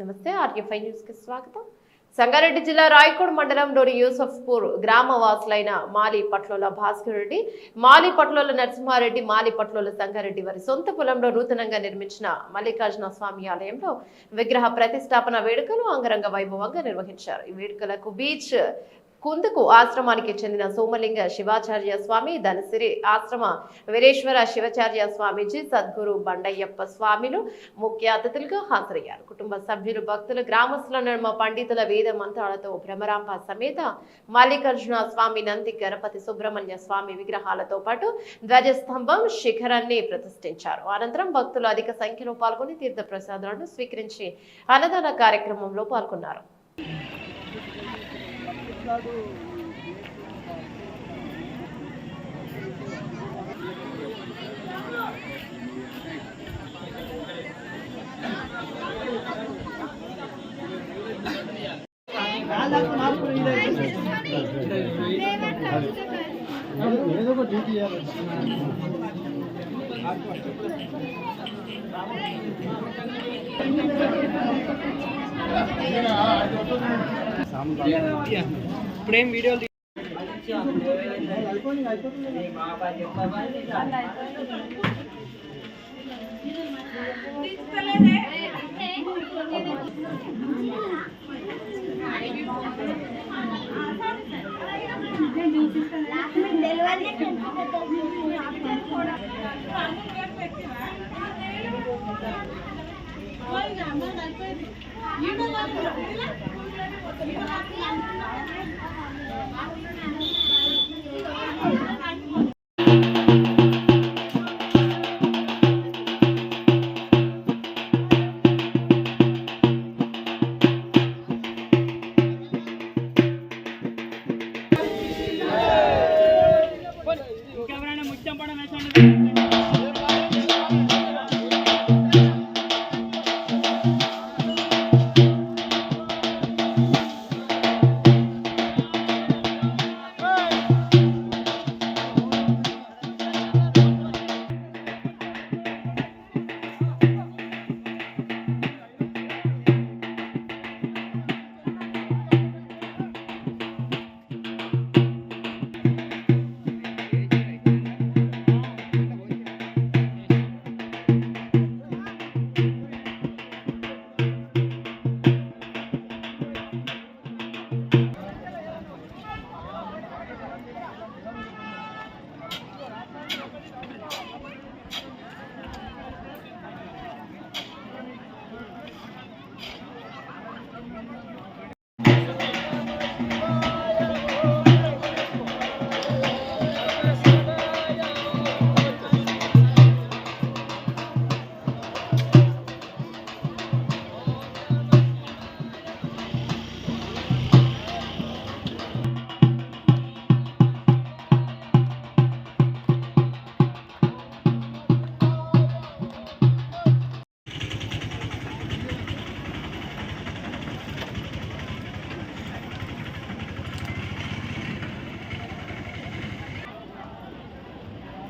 నమస్తే RK news కి స్వాగతం. సంగారెడ్డి జిల్లా రాయకోడ్ మండలంలోని యూసఫ్పూర్ గ్రామ వాసులైన మాలిపట్లోల భాస్కర్ రెడ్డి, మాలిపట్లోల నరసింహారెడ్డి, మాలిపట్లోల సంగారెడ్డి వారి సొంత పొలంలో నూతనంగా నిర్మించిన మల్లికార్జున స్వామి ఆలయంలో విగ్రహ ప్రతిష్టాపన వేడుకలు అంగరంగ వైభవంగా నిర్వహించారు. ఈ వేడుకలకు బీచ్ కుందుకు ఆశ్రమానికి చెందిన సోమలింగ శివాచార్య స్వామి, ధనసిరి ఆశ్రమ వీరేశ్వర శివాచార్య స్వామీజీ, సద్గురు బండయ్యప్ప స్వామిలు ముఖ్య అతిథులుగా హాజరయ్యారు. కుటుంబ సభ్యులు, భక్తులు, గ్రామస్తుల నడుమ పండితుల వేద మంత్రాలతో భ్రమరాంబ సమేత మల్లికార్జున స్వామి, నంది, గణపతి, సుబ్రహ్మణ్య స్వామి విగ్రహాలతో పాటు ధ్వజస్తంభం, శిఖరాన్ని ప్రతిష్ఠించారు. అనంతరం భక్తులు అధిక సంఖ్యలో పాల్గొని తీర్థ ప్రసాదాలను స్వీకరించి అన్నదాన కార్యక్రమంలో పాల్గొన్నారు. ఇప్పుడేం వీడియో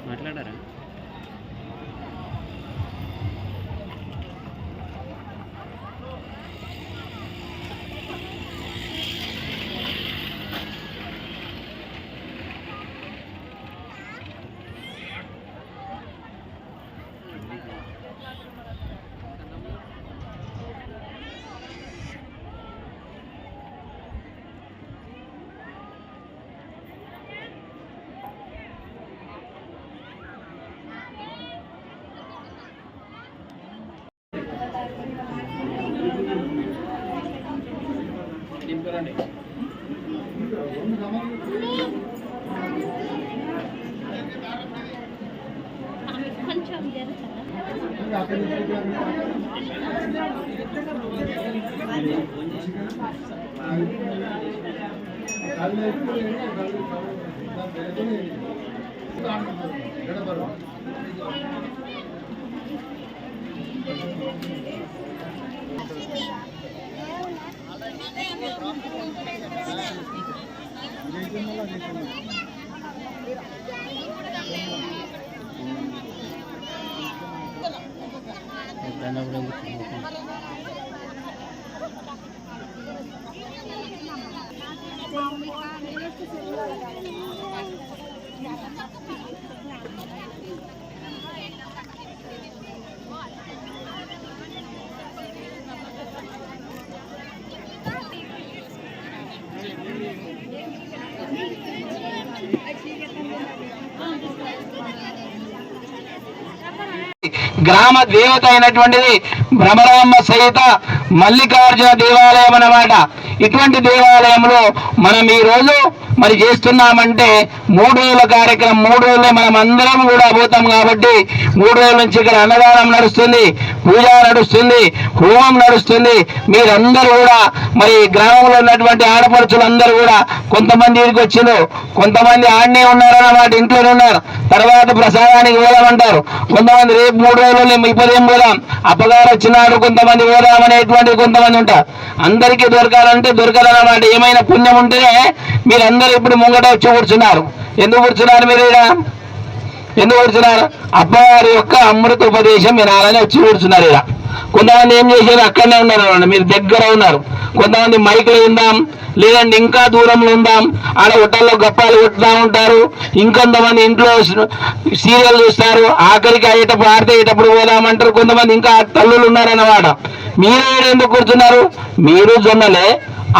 మాట్లాడారా? గ్రామ దేవత అయినటువంటిది భ్రమరాంబ సహిత మల్లికార్జున దేవాలయం అన్నమాట. ఇటువంటి దేవాలయంలో మనం ఈ రోజు మరి చేస్తున్నామంటే 3 రోజుల కార్యక్రమం, 3 రోజులే మనం అందరం కూడా పోతాం కాబట్టి 3 రోజుల నుంచి ఇక్కడ అన్నదానం నడుస్తుంది, పూజ నడుస్తుంది, హోమం నడుస్తుంది. మీరందరూ కూడా మరి గ్రామంలో ఉన్నటువంటి ఆడపడుచులందరూ కూడా కొంతమంది ఇంటికి వచ్చిండ్రు, కొంతమంది ఆడనే ఉన్నారన్నమాట, ఇంట్లోనే ఉన్నారు. తర్వాత ప్రసాదానికి పోదామంటారు, కొంతమంది రేపు 3 రోజులు ఇప్పుడేం పోదాం, అప్పగారు వచ్చినాడు కొంతమంది పోదాం అనేటువంటి కొంతమంది ఉంటారు. అందరికీ దొరకాలంటే దొరకదన్నమాట. ఏమైనా పుణ్యం ఉంటేనే మీరందరూ ఇప్పుడు ముంగట వచ్చి కూర్చున్నారు. ఎందుకు కూర్చున్నారు మీరు ఇక్కడ? ఎందుకు కూర్చున్నారు? అప్పగారి యొక్క అమృత ఉపదేశం వినాలని వచ్చి కూర్చున్నారు ఇలా. కొంతమంది ఏం చేశారు, అక్కడనే ఉన్నారు, మీరు దగ్గర ఉన్నారు. కొంతమంది మైకులు విందాం, లేదంటే ఇంకా దూరంలో ఉందాం, ఆడ హోటల్లో గప్పాలు కొట్టుతూ ఉంటారు. ఇంకొంతమంది ఇంట్లో సీరియల్ చూస్తారు, ఆఖరికి అయ్యేటప్పుడు ఆడితే అయ్యేటప్పుడు పోదామంటారు. కొంతమంది ఇంకా తల్లులు ఉన్నారన్నమాట. మీరు ఎందుకు కూర్చున్నారు? మీరు జొన్నలే,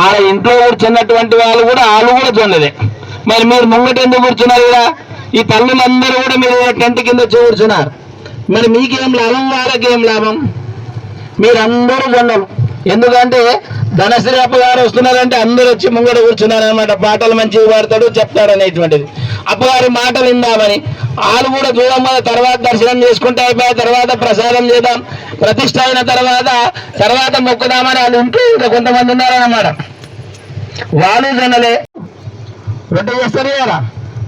ఆడ ఇంట్లో కూర్చున్నటువంటి వాళ్ళు కూడా జొన్నలే. మరి మీరు ముంగట ఎందుకు కూర్చున్నారు కదా? ఈ తల్లులందరూ కూడా మీరు టెంట్ కింద వచ్చి కూర్చున్నారు. మరి మీకేం లాభం, వాళ్ళకేం లాభం? మీరందరూ జొన్నలు. ఎందుకంటే ధనశ్రీ అప్ప గారు వస్తున్నారంటే అందరూ వచ్చి ముంగట కూర్చున్నారు అనమాట. పాటలు మంచిగా పాడతాడు, చెప్తాడు అనేటువంటిది. అప్పగారి మాటలు విందామని వాళ్ళు కూడా చూడడం, తర్వాత దర్శనం చేసుకుంటే అయిపోయి తర్వాత ప్రసాదం చేద్దాం, ప్రతిష్ట అయిన తర్వాత మొక్కుదామని వాళ్ళు ఇంట్లో ఇంకా కొంతమంది ఉన్నారన్నమాట. వాళ్ళు జొన్నలే రొట్టె చేస్తారు కదా,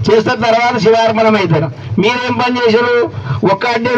చేస్తారు, తర్వాత శివార్పణం అవుతారు. మీరేం పని చేశారు? ఒక్క అడ్డే